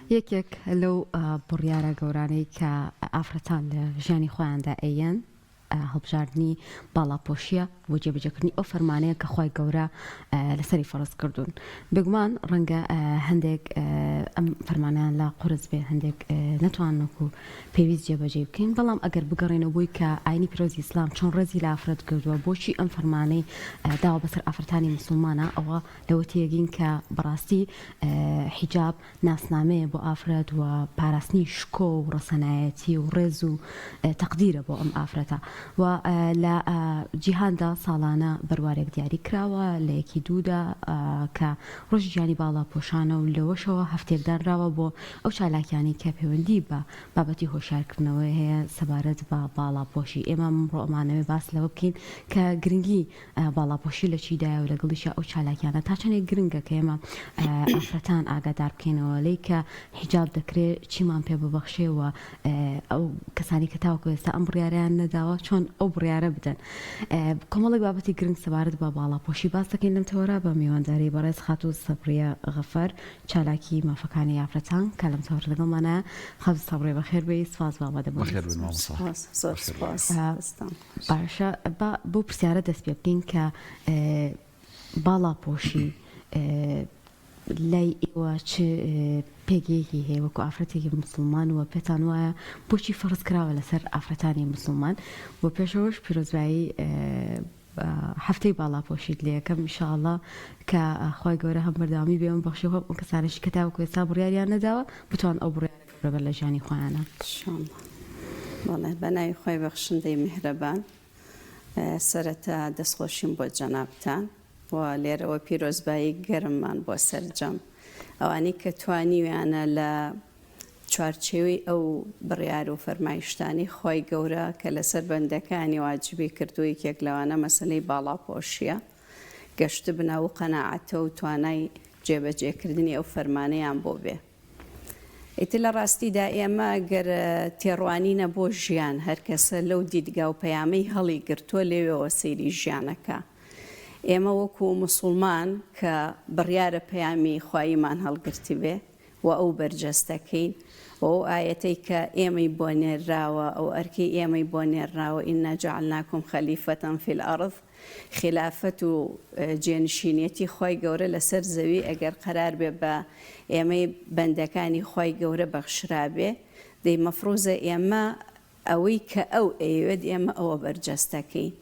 یەکێک لەو بڕیارە گەورانەی کە ئافرەتان لە ژیانی خۆیاندا ئەیەن هەڵبژاردننی باڵاپۆشیە بۆ جێبەجێکردنی ئەو فەرمانەیە کە خۆی گەورە لەسەری فەرز کردوون. بگومان ڕەنگە هەندێک ئەم فەرمانیان لا قورس بێ، هەندێک نەتواننەکو پێویست جێبەجێ بکەین، بەڵام ئەگەر بگەڕێنەوە بووی کە ئاینی پیرۆزی ئیسلام چۆن ڕێزی لە ئافرەت کردووە، بۆچی ئەم فەرمانەی داوا بەسەر ئافرەتانی مسلمانە، ئەوە لەوە تێگەین کە بەڕاستی حیجاب ناسنامەیە بۆ ئافرەت و پاراستنی شکۆ و ڕەسەنایەتی و ڕێز و تەقدیرە بۆ ئەم ئافرەتە. و لە جیهاندا ساڵانە بەروارێک دیاری کراوە لە یەکی دوودا کە ڕۆژی ژیانی باڵاپۆشانە و لەوەشەوە هەفتێکدانراوە بۆ ئەو چالاکیانی کە پەیوەندی بە بابەتی هۆشیارکردنەوەی هەیە سەبارەت بە باڵاپۆشی. ئێمە ئەمڕۆ ئەمانەوێ باس لەوە بکەین کە گرنگی باڵاپۆشی لە چیدایە و لەگەڵیشە ئەو چالاکیانە تا چەندێک گرنگە کە ئێمە ئافرەتان ئاگادار بکەینەوە لەی کە حیجاب دەکرێت چیمان پێ ببەخشێەوە ئەو کەسانی کە تاوەکو ئێستا ئەم بڕیاریان نەداوە چۆن ئەو بڕیارە بدەن. کۆمەڵێک بابەتی گرنگ سەبارەت بە باڵاپۆشی باس دەکەین لەم تەوەرە بە میوانداری بەڕێز خاتوو سەبریە غەفەر، چالاکی مافەکانی ئافرەتان کە لەم تەوەرە لەگەڵمانە. خەز سەبرێ بەخێر بێی، سپاس بابەدە بۆ باشە. بۆ پرسیارە دەست پێ بکەین کە باڵاپۆشی لای ئێوە چ پێگەیەکی هەیە وەکو ئافرەتێکی مسلمان وە پێتان وایە بۆچی فەرز کراوە لەسەر ئافرەتانی مسلمان؟ بۆ پێشەوەش پیرۆزبایی هەفتەی باڵاپۆشیت لێ یەکەم ئینشاءڵڵا کە خۆی گەورە هەم بەردەوامی بێ بەخشی خۆ ئەم کەسانێکی کە تاوەکو ئێستا بڕیاریان نەداوە بتوان ئەو بڕیارە گەورە لە ژیانی خۆیانە. بەڵێ بەناوی خۆی بەخشندەی میهرەبان، سەرەتا دەستخۆشیم بۆ جەنابتان و لێرەوە پیرۆزبایی گەرممان بۆ سەرجەم ئەوانی کە توانیویانە لە چوارچێوەی ئەو بڕیار و فەرمایشتانی خۆی گەورە کە لەسەر بەندەکانی واجبی کردووە، یەکێک لەوانە مەسەلەی باڵاپۆشیە، گەشت بنە و قەناعەتە و توانای جێبەجێکردنی ئەو فەرمانەیان بۆ بێ. ئیتر لە ڕاستیدا ئێمە گەر تێڕوانینە بۆ ژیان، هەر کەسە لەو دیدگا و پەیامەی هەڵی گرتووە لێوێەوە سەیری ژیانەکە. ئێمە وەکو موسڵمان کە بڕیارە پەیامی خواییمان هەڵگرتی بێ و ئەو بەرجەستەکەین و ئەو ئایەتەی کە ئێمەی بۆ نێرراوە، ئەو ئەرکەی ئێمەی بۆ نێرراوە ئیننا جەعەلناکم خەلیفەتەن فی الئەرض، خلافەت و جێنشینێتی خۆی گەورە لەسەر زەوی ئەگەر قەرار بێ بە ئێمەی بەندەکانی خۆی گەورە بەخشرابێ، دەی مەفروزە ئێمە ئەوەی کە ئەو ئەیوێت ئێمە ئەوە بەرجەستەکەین.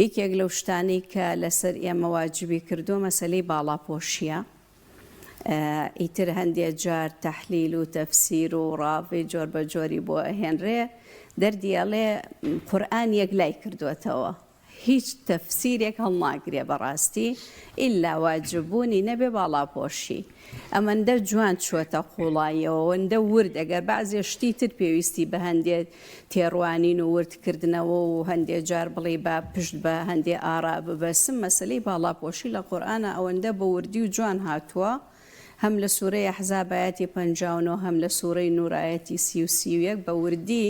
یەکێک لەو شتانەی کە لەسەر ئێمە واجبی کردو مەسەلەی باڵاپۆشیە. ئیتر هەندێک جار تەحلیل و تەفسیر و ڕاوی جۆر بە جۆری بۆ ئەهێنرێ، دەردیاڵێ قورئان یەک لای کردوێتەوە، هیچ تەفسیرێک هەڵناگرێ بەڕاستی ئیلا واجببوونی نەبێ باڵاپۆشی. ئەمەندە جوان چوەتە قوڵاییەوە، ئەوەندە ورد، ئەگەر بەعزێ شتی تر پێویستی بە هەندێک تێڕوانین و وردکردنەوە و هەندێک جار بڵێ بە پشت بە هەندێک ئارا ببەسم، مەسەلەی باڵاپۆشی لە قورئانە ئەوەندە بە وردی و جوان هاتووە، هەم لە سوورەی ئەحزاب ئایەتی 59 هەم لە سوورەی نور ئایەتی 30 بە وردی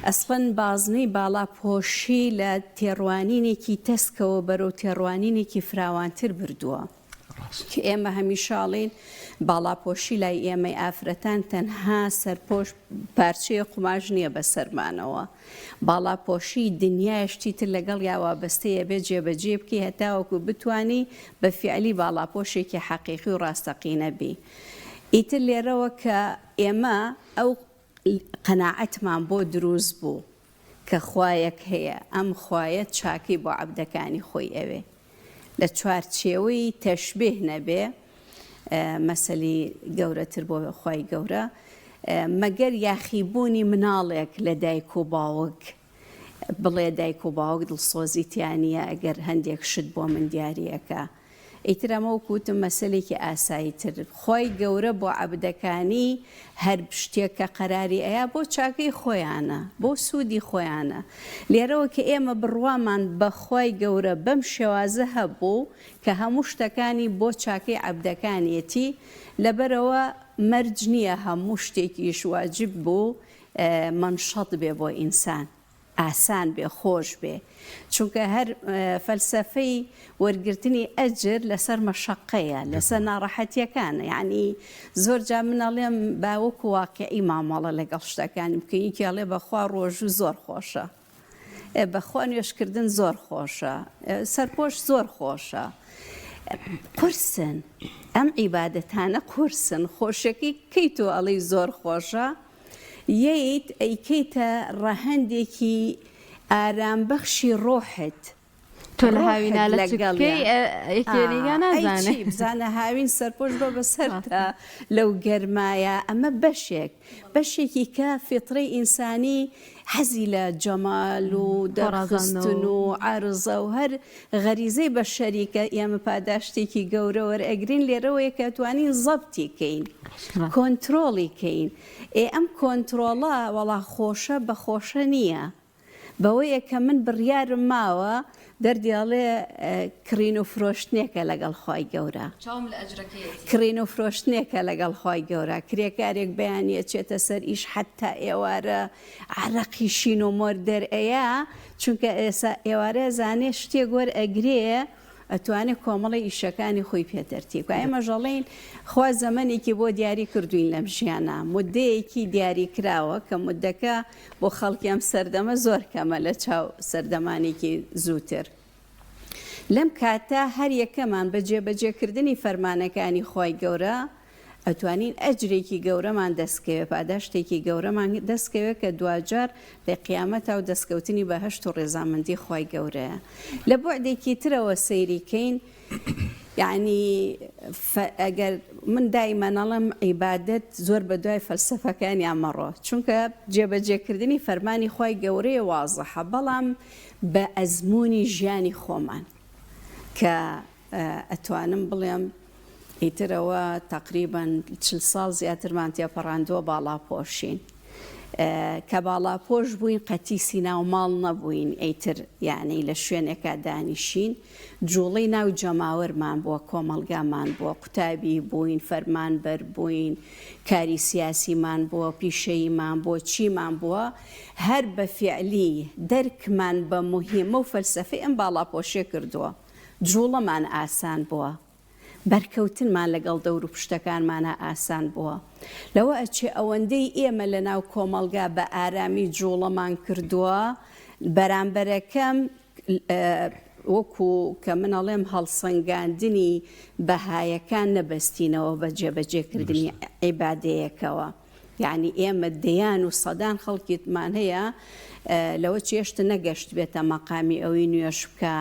ئەسڵەن بازنەی باڵاپۆشی لە تێڕوانینێکی تەسکەوە بەرەو تێڕوانینێکی فراوانتر بردووە. کە ئێمە هەمیشاڵین باڵاپۆشی لای ئێمەی ئافرەتان تەنها سەرپۆش پارچەیە قوماژ نییە بەسەرمانەوە. باڵاپۆشی دنیایشتی تر لەگەڵ یا وابەستەیە بێ جێبەجێ بکەی هەتاوەکو بتوانی بە فیعلی باڵاپۆشێکی حەقیقی و ڕاستەقینە بی. ئیتر لێرەوە کە ئێمە ئەو قەناعەتمان بۆ دروست بوو کە خوایەک هەیە، ئەم خوایەت چاکەی بۆ عەبدەکانی خۆی ئەوێ، لە چوارچێوەی تەشبیه نەبێ مەسەلی گەورەتر بۆ خوای گەورە، مەگەر یاخیبوونی مناڵێک لە دایک و باوک، بڵێ دایک و باوک دڵسۆزیتیانە ئەگەر هەندێک شت بۆ من دیاریەکە. ئیتر ئەمە وەکوتم مەسەلێکی ئاساییتر، خۆی گەورە بۆ عەبدەکانی هەر شتێک کە قەراری ئەیە بۆ چاکەی خۆیانە، بۆ سوودی خۆیانە. لێرەوە کە ئێمە بڕوامان بە خۆی گەورە بەم شێوازە هەبوو کە هەموو شتەکانی بۆ چاکەی عەبدەکانیەتی، لەبەرەوە مەرج نییە هەموو شتێکیش واجب بوو منشەط بێ بۆ ئینسان. ئاسان بێ خۆش بێ چونکە هەر فەلسەفەی وەرگرتنی ئەجر لەسەر مەشەقەیە لەسەر ناڕەحەتیەکانە یعنی زۆر جا منەڵێم باوەکو واقعی مامەڵە لەگەڵ شتەکانی بکەیکیاڵێ بەخوا ڕۆژوو زۆر خۆشە بەخوا نوێشکردن زۆر خۆشە سەرپۆش زۆر خۆشە قورسن ئەم عیبادەتانە قورسن خۆشەکەی کەی تۆ ئەڵەی زۆر خۆشە یەیت ئەیکەیتە ڕەهەندێکی ئارامبەخشی ڕۆحت تۆ لە هاوینە لە یەکێنیگە نازانێ بزانە هاوین سەرپۆش بە بەسەرتە لەو گەرمایە ئەمە بەشێکی کە فیتڕەی ئینسانی حەزی لە جەمال و دەڕخستن و عەرزە و هەر غەریزەی بە شەریکە ئێمە پاداشتێکی گەورە وەرئەگرین لێرەوەیە کە توانین زەبتی کەین کۆنترۆڵی کەین ئەم کۆنترۆڵە وەڵا خۆشە بە خۆشە نییە بەوەیە کە من بڕیارم ماوە دەردیاڵێ کڕین و فرۆشتنێکە لەگەڵ خۆی گەورە کڕین و فرۆشتنێکە لەگەڵ خۆی گەورە کرێکارێک بەیانە چێتە سەر ئیش حتا ئێوارە عەرەقی شین و مۆر دەرئەیە چونکە ئێستا ئێوارە زانێ شتێک وەرئەگرێ ئەتوانێت کۆمەڵی ئیشەکانی خۆی پێتەرتیب ئێمە ژەڵێن خوا زەمەنێکی بۆ دیاری کردوین لەم ژیانە مودەیەکی دیاری کراوە کە مودەکە بۆ خەڵکی ئەم سەردەمە زۆر کەمە لە چاو سەردەمانێکی زووتر لەم کاتە هەر یەکەمان بە جێبەجێکردنی فەرمانەکانی خۆی گەورە ئەتوانین ئەجرێکی گەورەمان دەستکەوێت پاداشتێکی گەورەمان دەستکەوێت کە دوجار لە قیامەتە و دەستکەوتنی بەهەشت و ڕێزامەندی خۆی گەورەیە لە بۆعدێکی ترەوە سەیریکەین یعنی ئەگەر من دایمەنەڵم عیبادەت زۆر بە دوای فەلسەفەکانی ئەمەڕۆ چونکە جێبەجێکردنی فەرمانی خۆی گەورەیە وازەحە بەڵام بە ئەزمموی ژیانی خۆمان کە ئەتوانم بڵێم ئیترەوە تقریبان 40 ساڵ زیاترمان تێپەڕاندووە باڵاپۆشین کە باڵاپۆش بووین قەتی سینا و ماڵ نەبووین ئەیتر یعنی لە شوێنێکە دانیشین جوڵی ناو جەماوەرمان بووە کۆمەلگامان بووە قوتابی بووین فەرمانبەر بووین کاری سیاسیمان بووە پیشەییمان بووە چیمان بووە هەر بە فیعلی دەرکمان بە موهیمە و فەلسەفەی ئەم باڵاپۆشیە کردووە جوڵەمان ئاسان بووە بەرکەوتنمان لەگەڵ دەور و پشتەکانمانە ئاسان بووە لەوە ئەچێ ئەوەندەی ئێمە لە ناو کۆمەلگا بە ئارامی جوڵەمان کردووە بەرامبەرەکەم وەکو کە منەڵێم هەڵسەنگاندنی بەهایەکان نەبەستینەوە بە جێبەجێکردنی عیبادەیەکەوە یعنی ئێمە دەیان و سەدان خەڵکیتمان هەیە لەوە چێشتە نەگەشت بێتە مەقامی ئەوەی نوێش بکە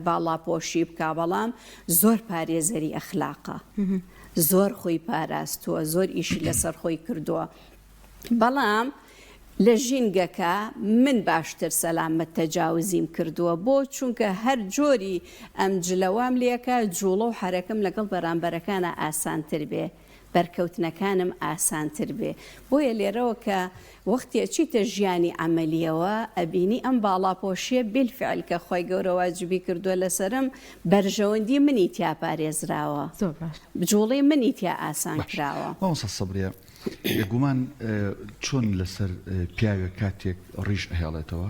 باڵاپۆشی بکە بەڵام زۆر پارێزەری ئەخلاقە زۆر خۆی پاراستووە زۆر ئیشی لەسەر خۆی کردووە بەڵام لە ژینگەکە من باشتر سەلامەت تەجاوزیم کردووە بۆ چونکە هەر جۆری ئەم جلەوام لێکە جوڵە و حرەکەم لەگەڵ بەرامبەرەکانە ئاسانتر بێ بەرکەوتنەکانم ئاسانتر بێ بۆیە لێرەوە کە وەختی چیتە ژیانی ئەمەلیەوە ئەبینی ئەم باڵاپۆشیە بیلفعل کە خۆی گەورە واجبی کردووە لەسرم بەرژەوەندی منی تیا پارێزراوە بجوڵی منی تیا ئاسان کراوە مامۆستا سەبریە گومان چۆن لەسەر پیاوە کاتێک ڕیش ئەهێڵێتەوە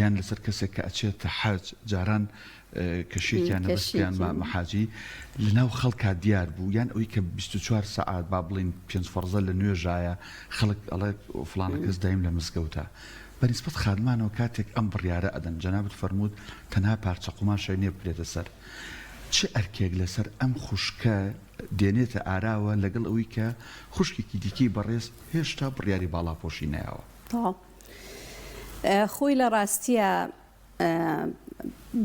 یان لەسەر کەسێک کە ئەچێتە حەج جاران کەشێکیان نەبەستیان مەحاجی لەناو خەڵکا دیار بوو یان ئەوەی کە 24 سەعات با بڵین 5 فەرزە لە نوێژایە خەڵک ئەڵێ فڵانە کەس دایم لە مزگەوتە بەنسبەت خادمانەوە کاتێک ئەم بڕیارە ئەدەن جەنابەت فەرموود تەنها پارچە قوماشە نییە بکرێتە سەر چ ئەرکێک لەسەر ئەم خوشکە دێنێتە ئاراوە لەگەڵ ئەوەی کە خوشکێکی دیکەی بەڕێز هێشتا بڕیاری باڵاپۆشی نایەوە خۆی لە ڕاستیە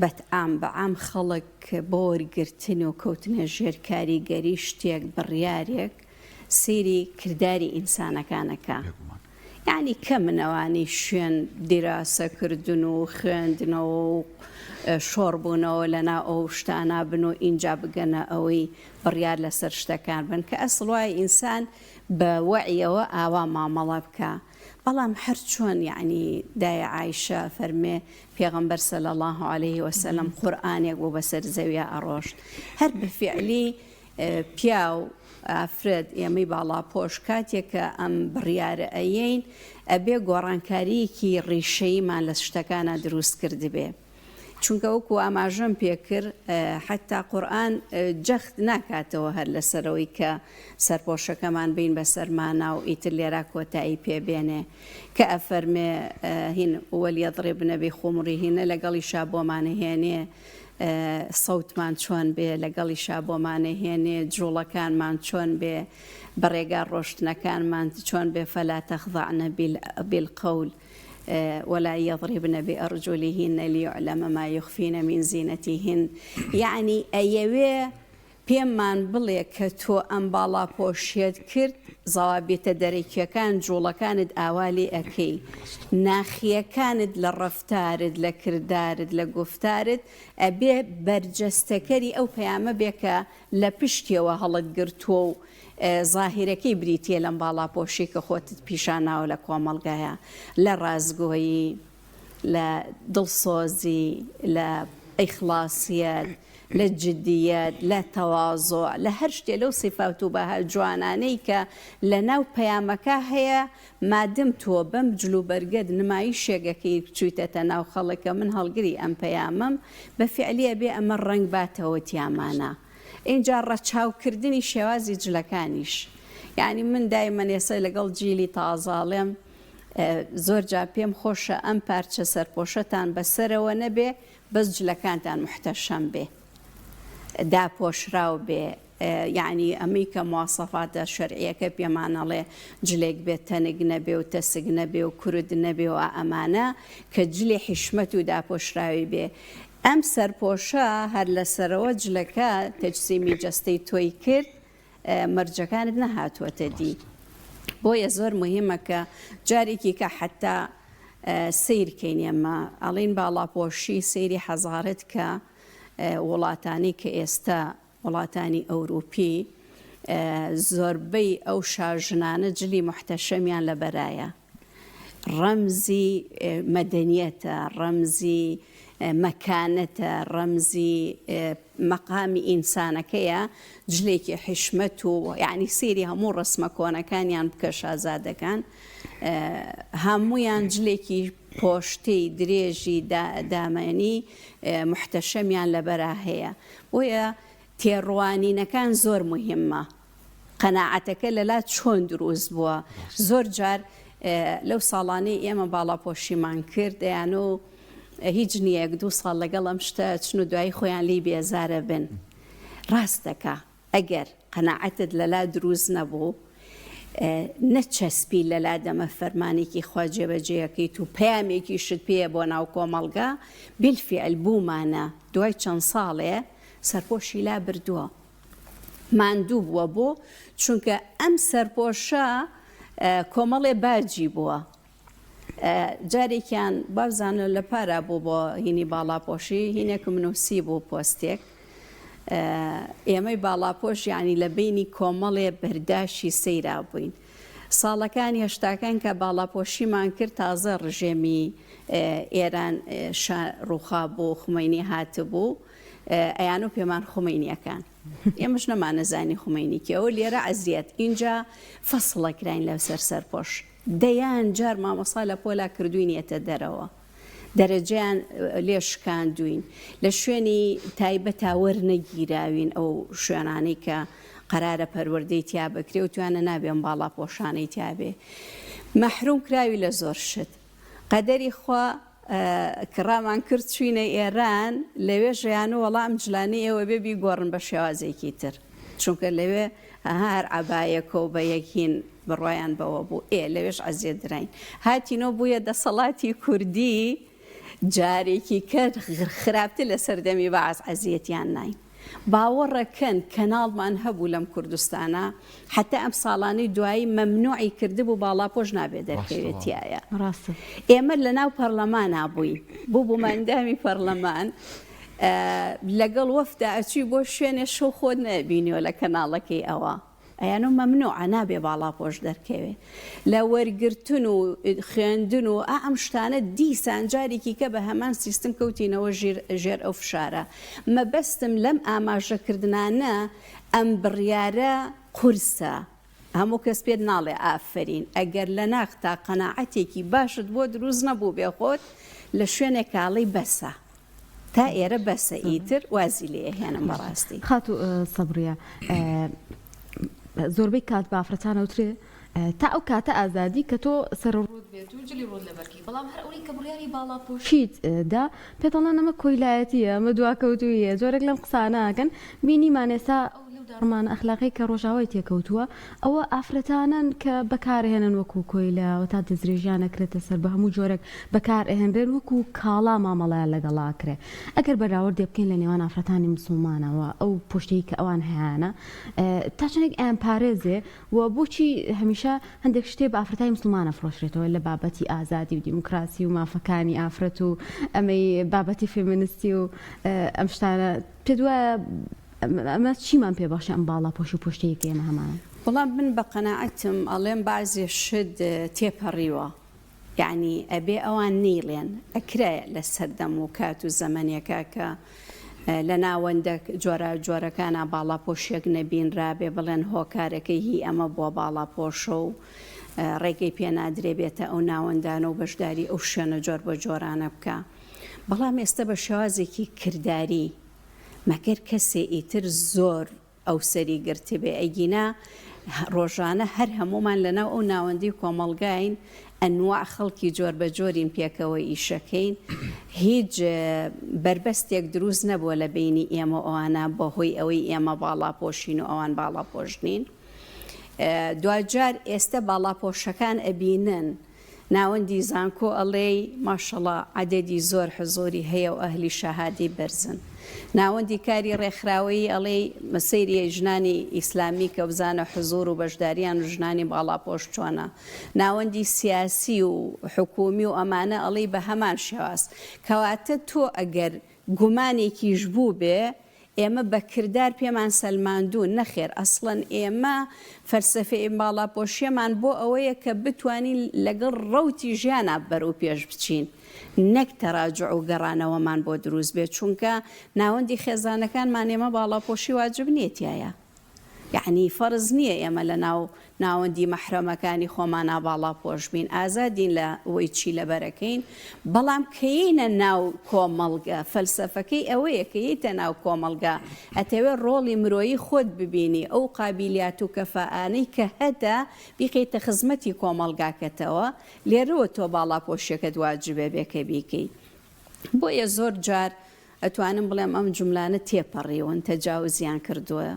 بەتعام بەعام خەڵک بۆ وەرگرتن و کەوتنە ژێر کاریگەری شتێک بڕیارێک سەیری کردداری ئینسانەکانەکە یعنی کە منەوانی شوێن دیراسەکردن و خوێندنەوە و شۆڕبوونەوە لەنا ئەو شتانە بن و اینجا بگەنە ئەوەی بڕیار لەسەر شتەکان بن کە ئەسڵ وای ئینسان بە وەعیەوە ئاوا مامەڵە بکە بەڵام هەر چۆن یعنی دای عایشە فەرمێ پێغەمبەر سەلی الله عليه وسلم قورئانێک بۆ بەسەر زەویە ئەڕۆشت هەر بە فیعلی پیا و ئافرەت ئێمەی باڵاپۆش کاتێک کە ئەم بڕیارە ئەیین ئەبێ گۆڕانکاریەکی ڕیشەیمان لە شتەکانە دروست کردبێ. چونکە وەکو ئاماژەم پێکرد حتا قورئان جەخت ناکاتەوە هەر لەسەرەوەی کە سەرپۆشەکەمان بین بە سەرمانە و ئیتر لێرا کۆتایی پێبێنێ کە ئەفەرمێ هین وەلیەضربنە بخمورهن لەگەڵی شابۆمانە هێنێ سەوتمان چۆن بێ لەگەڵی شابۆمانە هێنێ جوڵەکانمان چۆن بێ بەڕێگا ڕۆشتنەکانمان چۆن بێ فەلا تەخضەعنە بالقەول ولا يضربن بأرجلهن ليعلم ما يخفين من زينتهن. يعني ئەیەوێ پێممان بڵێ کە تۆ ئەم باڵاپۆشیت کرد زەوابێتە دەرەکیەکان جوڵەکانت ئاوالی ئەەکەی ناخیەکانت لە ڕەفتارت لە کردارت لە گفتارت ئەبێ بەرجەستەکەری ئەو پەیامە بێکە لە پشتیەوە هەڵت گرتووە و زاهیرەکەی بریتە لەم باڵاپۆشی کە خۆتت پیشاناوە لە کۆمەڵگایە لە ڕازگۆیی لە دڵسۆزی لە ئیخلاسیەت لە جدیەت لە تەواضع لە هەر شتێ لەو سیفات و بەها جوانانەی کە لە ناو پەیامەکە هەیە مادم تۆ بەم جلوبەرگەت نمایشێگەکەی چوویتەتە ناو خەڵکە من هەڵگری ئەم پەیامەم بە فعلیە بێ ئەمە ڕنگ باتەوە تیامانە. اینجا ڕەچاوکردنی شێوازی جلەکانیش یعنی من دایمەن ئێستا لەگەڵ جیلی تازاڵێم زۆر جا پێم خۆشە ئەم پارچە سەرپۆشەتان بەسەرەوە نەبێ بەس جلەکانتان محتەشەم بێ داپۆشراو بێ یعنی ئەمەی کە مواسەفاتە شەرعیەکە پێمانەڵێ جلێک بێت تەنگ نەبێ و تەسگ نەبێ و کورد نەبێ و ئەمانە کە جلێ حیشمەت و داپۆشراوی بێ. ئەم سەرپۆشە هەر لەسەرەوە جلەکە تەجسیمی جەستەی تۆی کرد مەرجەکانت نەهاتووەتە دی. بۆیە زۆر مهمە کە جارێکی کە حتا سیرکەین ئێمە ئەڵین باڵاپۆشی سەیری حەزارەت کە وڵاتانی کە ئێستا وڵاتانی ئەوروپی زۆربەی ئەو شاژنانە جلی محتەشەمیان لە بەرایە ڕەمزی مەدەنیەتە ڕەمزی مەکانەتە ڕەمزی مەقامی ئینسانەکەیە جلێکی حیشمەت و یعنی سێری هەموو ڕسمە کۆنەکانیان بکە شازادەکان هەمویان جلێکی پۆشتەی درێژی دامەنی محتەشەمیان لەبەرا هەیە. بۆیە تێڕوانینەکان زۆر مهمە قەناعەتەکە لەلا چۆن دروست بووە. زۆر جار لەو ساڵانەی ئێمە باڵاپۆشیمان کرد دەیان و هیچ نییە 2 ساڵ لەگەڵ ئەم شتە چن و دوای خۆیان لی بێزارە بن. ڕاستەکە ئەگەر قەناعەتت لەلا دروست نەبوو نەچەسپی لەلا دەمە فەرمانێکی خوا جێبەجێەکەیت و پەیامێکی شت پێە بۆ ناو کۆمەڵگا بالفعل بوومانە دوای چەند ساڵێ سەرپۆشی لا بردووە ماندوو بووە بۆ چونکە ئەم سەرپۆشە کۆمەڵێ باجی بووە. جارێکیان بابزانە لە پارە بوو بۆ هینی باڵاپۆشی هینێکم نووسی بوو پۆستێک ئێمەی باڵاپۆش یعنی لە بینی کۆمەڵێ بەرداشی سەیرا بووین. ساڵەکانی هەشتاکان کە باڵاپۆشیمان کرد تازە ڕژێمی ئێران ڕووخا بوو خومینی هاتبوو ئەیان و پێمان خومینیەکان ئێمەش نەمانەزانی خومینیکەوە لێرە عەزیەت اینجا فەسڵەکراین لەسەر سەرپۆش دەیان جار مامۆسا لە پۆلا کردوینێتە دەرەوە دەرەجیان لێ شکاندوین لە شوێنی تایبەتا وەرنەگیراوین ئەو شوێنانەی کە قەرارە پەروەردەی تیا بکرێ و توانە نابێن باڵاپۆشانەی تیابێ مەحروم کراوی لە زۆر شت. قەدەری خوا کڕامان کرد چوینە ئێران لەوێ ژیان و وەڵام جلانەی ئێوە بێبی گۆڕن بە شێوازێکی تر چونکە لەوێ هەر عەبایەکە و بە یەکین بڕوایان بەوە بوو لەوێش عەزیەت دراین هاتینەوە بوویە دەسەڵاتی کوردی جارێکی کرد خراپتر لە سەردەمی بەعاز عەزیەتیان ناین. باوەڕەکەن کەناڵمان هەبوو لەم کوردستانە حتا ئەم ساڵانی دوایی مەمنوعی کردبوو باڵاپۆش نابێت دەرکەوێتیایە. ئێمە لە ناو پەرلەمانە بووین بوو مەندامی پەرلەمان لەگەڵ وەفدا ئەچووی بۆ شوێنێ شەو خۆت نەبینیەوە لە کەناڵەکەی ئەوە ئەیانە مەمنوعە نابێ باڵاپۆش دەرکەوێ لە وەرگرتن و خوێندن و ئەم شتانە دیسان جارێکی کە بە هەمان سیستم کەوتینەوە ژێر ئەو فشارە. مەبەستم لەم ئاماژەکردانە ئەم بڕیارە قورسە هەموو کەس پێت ناڵێ ئافرین ئەگەر لە ناختا قەناعەتێکی باشت بۆ دروست نەبوو بێ خۆت لە شوێنێک کاڵی بەسە تا ئێرە بەسە ئیتر وازی لێ هێنم بەڕاستی خاتو سەبریە زۆربەی کات بافرەتانەوترێ تا ئەو کاتە ئازادی کە تۆ سەرڕوود بێت و جلی ڕۆد لەبەرکی بەڵام هەر ئەوەی کە بڕیاری باڵاپۆشیت دا پێدەڵان ئەمە کۆیلایەتیە ئەمە دواکەوتویە زۆرێک لەم قساناکەن بینیمان ئێستا دەڕمان ئەخلاقی کە ڕۆژاوای تێکەوتووە ئەوە ئافرەتانن کە بەکارهێنن وەکو کۆیلە و تا دەزرێژیانەکرێتە سەر بە هەموو جۆرێک بەکارهێنرێن وەکو کاڵا مامەڵەیە لەگەڵاکرێ ئەگەر بەراورد بکەین لە نێوان ئافرەتانی مسلمانەوە ئەو پشتەی کە ئەوان هەیەە تا چەندێک ئەیان پارێزێ و بۆچی هەمیشە هەندێک شتێ بە ئافرەتای مسلمانە فرۆشرێتەوە لە بابەتی ئازادی و دیموکراسی و مافەکانی ئافرەت و ئەمەی بابەتی فێمینیستی و ئەم شتانە پێ دوایە ئەمە چیمان پێباشە ئەم باڵاپۆشی و پشتەیەکی ئێمە هەمانە وەڵام من بە قەناعەتم ئەڵێم بازێ شت تێپەڕیوە یعنی ئەبێ ئەوان نیڵێن ئەکرایە لە سەردەم و کات و زەمانیەکە کە لە ناوەندە جۆرەکانە باڵاپۆشیەک نەبینرابێ بڵێن هۆکارەکەی هی ئەمە بۆ باڵاپۆشە و ڕێگەی پێنادرێ بێتە ئەو ناوەندانە و بەشداری ئەو شوێنە جۆر بە جۆرانە بکە بەڵام ئێستا بە شێوازێکی کردداری مەگەر کەسێ ئیتر زۆر ئەو سەری گرتی بێ ئەگینا ڕۆژانە هەر هەمومان لەناو ئەو ناوەندی کۆمەڵگاین ئەنواع خەڵکی جۆر بە جۆرین پێکەوە ئیشەکەین هیچ بربەستێک دروست نەبووە لە بینی ئێمە ئەوانە بەهۆی ئەوەی ئێمە باڵاپۆشین و ئەوان باڵاپۆشنین دوجار ئێستا باڵاپۆشەکان ئەبینن ناوەندی زانکۆ ئەڵێ ماشەڵڵا عەدەدی زۆر حزۆری هەیە و ئەهلی شەهادی بەرزن ناوەندی کاری ڕێکخراوەیی ئەڵێ مەسەیری ژنانی ئیسلامی کە بزانە حزور و بەشداریان و ژنانی باڵاپۆش چۆنە ناوەندی سیاسی و حکومی و ئەمانە ئەڵێ بە هەمان شێواز کەواتە تۆ ئەگەر گومانێکیش بوو بێ ئێمە بەکردار پێمان سەلماندوو نەخێر ئەسڵەن ئێمە فەلسەفەی باڵاپۆشیەمان بۆ ئەوەیە کە بتوانین لەگەڵ ڕەوتی ژیانە بەرەو پێش بچین نەک تەراجع و گەڕانەوەمان بۆ دروست بێت چونکە ناوەندی خێزانەکانمان ئێمە باڵاپۆشی واجب نیەتایە یعنی فەرز نییە ئێمە لە ناوەندی مەحرەمەکانی خۆمانە باڵاپۆش بین ئازادین لە ئەوەی چی لەبەرەکەین بەڵام کەینە ناو کۆمەڵگە فەلسەفەکەی ئەوەیە کە یتە ناو کۆمەڵگە ئەتەوێت ڕۆڵی مرۆیی خۆت ببینی ئەو قابلیات و کەفاءانەی کە هەدا بیقیتە خزمەتی کۆمەڵگاکەتەوە لێرەوە تۆ باڵاپۆشیەکەت واجبێ بێکە بیکەی بۆیە زۆر جار ئەتوانم بڵێم ئەم جملانە تێپەڕیون تەجاوزیان کردووە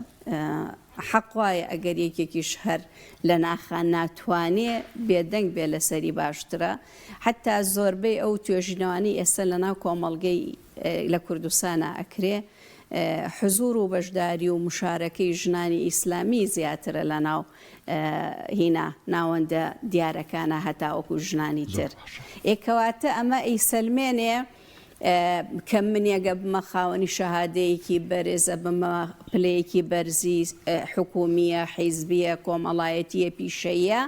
حەق وایە ئەگەر یەکێکیش هەر لە ناخان ناتوانێ بێدەنگ بێ لەسەری باشترە حتا زۆربەی ئەو توێژینەوانی ئێستا لەناو کۆمەڵگەی لە کوردستانە ئەکرێ حزور و بەشداری و مشارەکەی ژنانی ئیسلامی زیاترە لەناو هینا ناوەندە دیارەکانە هەتاوەکو ژنانی تر ئێکەواتە ئەمە ئەیسەلمێنێ کە منێگە بمە خاوەنی شەهادەیەکی بەرزە بمە پلەیەکی بەرزی حکومیە حیزبیە کۆمەڵایەتیە پیشەیە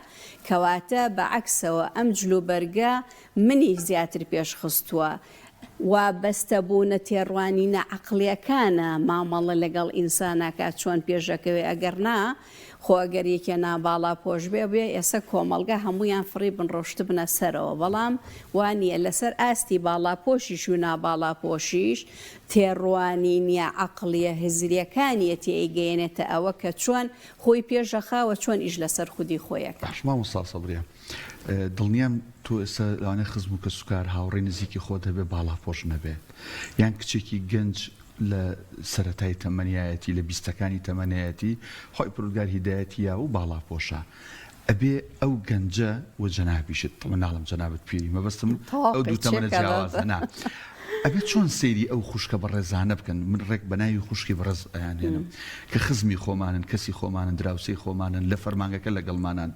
کەواتە بەعەکسەوە ئەم جلوبەرگە منی زیاتر پێشخستووە وابەستەبوونە تێڕوانی نەعەقڵیەکانە مامەڵە لەگەڵ ئینسانەکە چۆن پێشەکەوێ ئەگەر نا خۆگەر یەکێ ناباڵاپۆش بێ ئێستا کۆمەڵگە هەمویان فڕی بنڕۆشت بنە سەرەوە بەڵام وانە لەسەر ئاستی باڵاپۆشیش و ناباڵاپۆشیش تێڕوانی نییە عەقڵیە هزریەکانیەتی ئەیگەیەنێتە ئەوە کە چۆن خۆی پێشەخاوە چۆن ئیش لەسەر خودی خۆیەکە مامۆستا سەبریە دڵنیام تۆ ئێستا لەوانەیە خزم و کەسوکار هاوڕێی نزیکی خۆت هەبێ باڵاپۆش نەبێت یان کچێکی گەنج لە سەرەتای تەمەنیایەتی لە بیستەکانی تەمەنایەتی خۆی پرودگار هیدایەتی یا و باڵاپۆشە ئەبێ ئەو گەنجە و جەنابیشت مناڵم جەنابەت پیری مەبەستم ئەو دوو تەمەنە جیاوازە نا ئەبێ چۆن سەیری ئەو خوشکە بەڕێزانە بکەن من ڕێک بەناوی خوشکی بەڕێز ئەیانێنم کە خزمی خۆمانن کەسی خۆمانن دراوسەی خۆمانن لە فەرمانگەکە لەگەڵمانان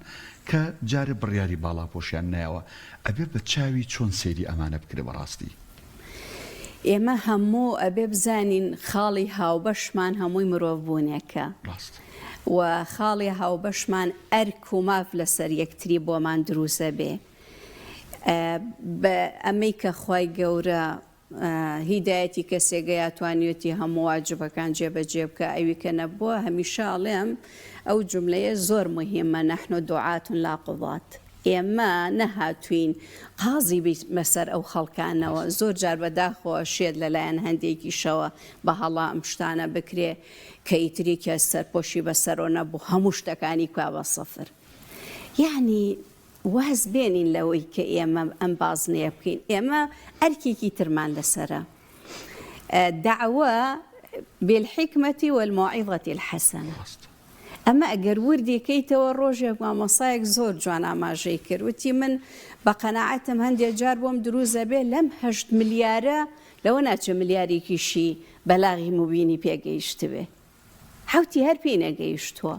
کە جارە بڕیاری باڵاپۆشیان نایەوە ئەبێ بە چاوی چۆن سەیری ئەمانە بکرێ بەڕاستی ئێمە هەموو ئەبێ بزانین خاڵی هاوبەشمان هەمووی مرۆڤبوونێکە و خاڵی هاوبەشمان ئەرک و ماف لەسەر یەکتری بۆمان دروسە بێ بە ئەمەی کە خوای گەورە هیدایەتی کەسێگە یاتوانیوتی هەموو واجبەکان جێبەجێ بکە ئەوی کە نەبووە هەمیشە ئەڵێم ئەو جملەیە زۆر مهمە نەحن دوعاة لا قضاة ئێمە نەهاتوین قازی بەسەر ئەو خەڵکانەوە زۆر جار بەداخەوە شێت لەلایەن هەندێکی شەوە بە هەڵا ئەم شتانە بکرێ کە ئیتری کە سەرپۆشی بەسەرەوە نەبوو هەموو شتەکانی کوا بە سەفر یعنی واز بێنین لەوەی کە ئێمە ئەم بازنەیە بکەین ئێمە ئەرکێکی ترمان لەسرە دعوە بالحکمة والموعظة الحسنة ئەمە ئەگەر وردێکەیتەوە ڕۆژێک مامۆسایەک زۆر جوان ئاماژەی کرد وتی من بە قەناعەتم هەندێک جار بۆم دروزە بێ لەم 8 ملیارە لەوە ناچە ملیارێکیشی بەلاغی مبینی پێگەیشتبێ حوتی هەر پێی نەگەیشتووە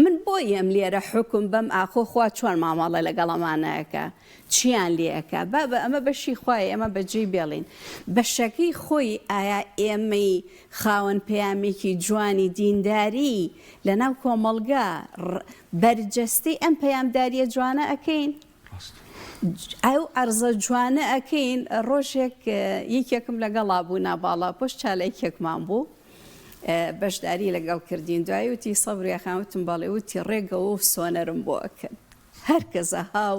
من بۆی ئەم لێرە حکم بەم ئاخۆ خوا چۆن مامەڵە لەگەڵ ئەمانەکە چیان لێەکە بابە ئەمە بەشی خوایە ئەمە بەجێی بێڵین بەشەکەی خۆی ئایا ئێمەی خاوەن پەیامێکی جوانی دینداری لەناو کۆمەڵگا بەرجەستەی ئەم پەیامداریە جوانە ئەەکەین ئەو ئەرزە جوانە ئەەکەین ڕۆژێک یەکێکم لەگەڵا بوو ناباڵا پۆش چالێکێکمان بوو بەشداری لەگەڵ کردین دوایی وتی سەبریەخانوتم باڵێ وتی ڕێگەوە و سۆنەرم بۆ ئەکەن هەر کەسە هاو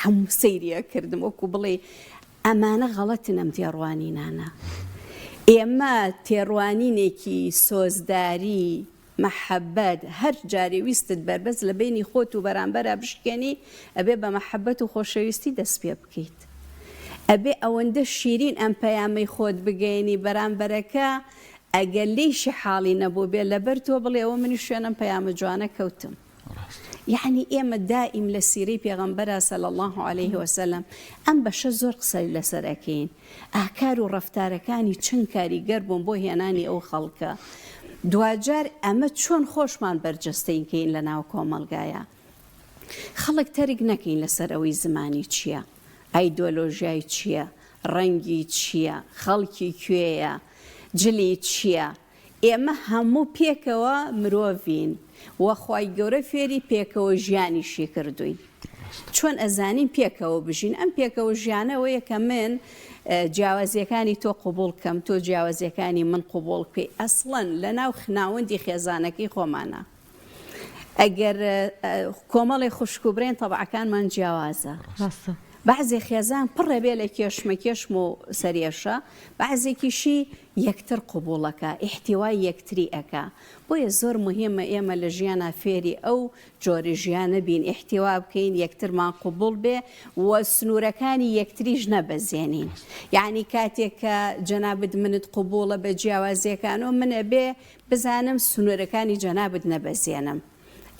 هەموو سەیریە کردم وەکو بڵێ ئەمانە غەڵەتن ئەم تێڕوانینانە ئێمە تێڕوانینێکی سۆزداری مەحەبەت هەر جارێ ویستت بەربەز لە بینی خۆت و بەرامبەرە بشکێنی ئەبێ بە مەحەبەت و خۆشەویستی دەست پێ بکەیت ئەبێ ئەوەندە شیرین ئەم پەیامەی خۆت بگەینی بەرامبەرەکە ئەگەر لێیشی حاڵی نەبوو بێ لەبەر تۆ بڵێ ئەوە منی شوێنم پەیامە جوانە کەوتم یعنی ئێمە دائیم لە سیرەی پێغەمبەرە صلی الله عليه وسلم ئەم بەشە زۆر قسەی لەسەر ئەکەین ئاکار و ڕەفتارەکانی چەند کاریگەر بوون بۆ هێنانی ئەو خەڵکە دوجار ئەمە چۆن خۆشمان بەرجەستەین کەین لە ناو کۆمەلگایە خەڵک تەرک نەکەین لەسەر ئەوەی زمانی چییە ئایدۆلۆژیای چییە ڕەنگی چییە خەڵکی کوێیە جلی چییە ئێمە هەموو پێکەوە مرۆڤین وەخوای گەورە فێری پێکەوە ژیانیشی کردوین چۆن ئەزانین پێکەوە بژین ئەم پێکەوە ژیانەوەیە کە من جیاوازیەکانی تۆ قوبوڵ بکەم تۆ جیاوازیەکانی من قوبوڵ بکەی ئەسڵەن لە ناو خناوەندی خێزانەکەی خۆمانە ئەگەر کۆمەڵی خوشک و برێن تەبعەکانمان جیاوازە بعضی خێزان پڕە بێ لە کێشمە کێشم و سەرێشە بعضێکیشی یەکتر قوبوڵەکە ئیحتیوای یەکتری ئەکا بۆیە زۆر مهمە ئێمە لە ژیانە فێری ئەو جۆری ژیانە بین ئیحتیوا بکەین یەکترمان قوبوڵ بێ و سنوورەکانی یەکتریش نەبەزێنین یعنی کاتێک کە جەنابەت منت قوبوڵە بە جیاوازیەکانەوە منە بێ بزانم سنوورەکانی جەنابەت نەبەزێنم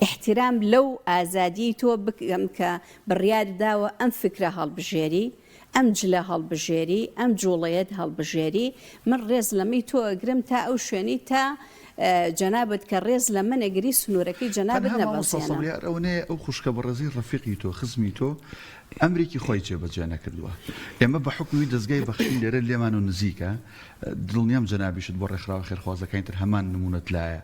احترام لەو ئازادی تۆ بکەم کە بڕیارداوە ئەم فکرە هەڵبژێری ئەم جلە هەڵبژێری ئەم جوڵەیەت هەڵبژێری من ڕێز لەمەی تۆ ئەگرم تا ئەو شوێنی تا جەنابەت کە ڕێز لە من ئەگری سنوورەکەی جەنابەت نەبەزێنم ئەوەیە ئەو خوشکە بەڕێزی ڕەفیقی تۆ خزمی تۆ ئەمریکی خۆی جێبەجێ نەکردووە ئێمە بە حکمی دەستگای بەخشین لێرە لێمان و نزیکە دڵنیام جەنابیشت بۆ ڕێکخراوە خێرخوازەکەین تر هەمان نمونەت لایە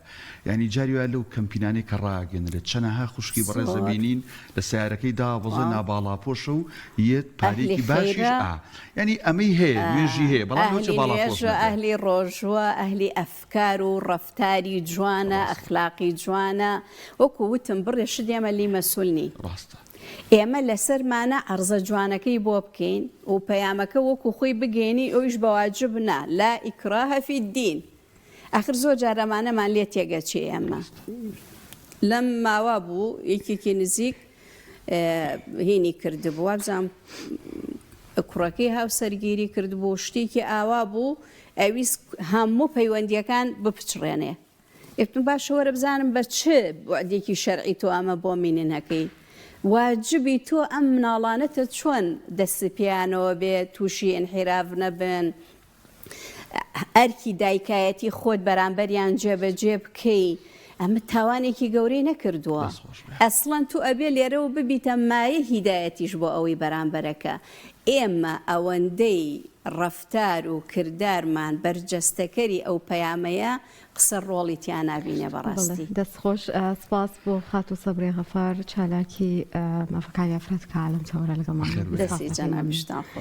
یعنی جاری وایە لەو کەمپینانەی کە ڕاگەنرێت چەنەها خوشکی بەڕێز دەبینین لە سیارەکەی دابەزە ناباڵاپۆشە و یەت پارێکی باشیش یعنی ئەمەی هەیە نوێژی هەیە بەڵام ئەهلی ڕۆژوە ئەهلی ئەفکار و ڕەفتاری جوانە ئەخلاقی جوانە وەکو وتم بڕێشت ئێمە لی مەسوولنی ڕاستە ئێمە لەسەرمانە عەرزە جوانەکەی بۆ بکەین و پەیامەکە وەکو خۆی بگەینی ئەویش بەواجب نا لا ئیکراهە فی الدین ئاخر زۆر جارەمانەمان لێ تێگەچێ ئێمە لەم ماوە بوو یەکێکی نزیک هینی کردبووە بزانم کوڕەکەی هاوسەرگیری کردبوو شتێکی ئاوا بوو ئەویست هەموو پەیوەندیەکان بپچڕێنێ ئێتون باشە وەرە بزانم بە چ بوعدێکی شەرعی تۆ ئەمە بۆ میننەکەی واجبی تۆ ئەم مناڵانەتە چۆن دەستی پیانەوە بێت تووشی ئینحیراف نەبن ئەرکی دایکایەتی خۆت بەرامبەریان جێبەجێ بکەی ئەمە تاوانێکی گەورەی نەکردووە ئەسڵەن تو ئەبێ لێرەوە ببیتە مایە هیدایەتیش بۆ ئەوەی بەرامبەرەکە ئێمە ئەوەندەی ڕەفتار و کردارمان بەرجەستەکەری ئەو پەیامەیە قسە ڕۆڵی تیان نابینێ بەڕاستی دەستخۆش سپاس بۆ خات و سەبرێ غەفار چالاکی مافەکانی ئەفرەت کە عالەم چاوەڕە لەگەڵمان دەستی جەنابیشتان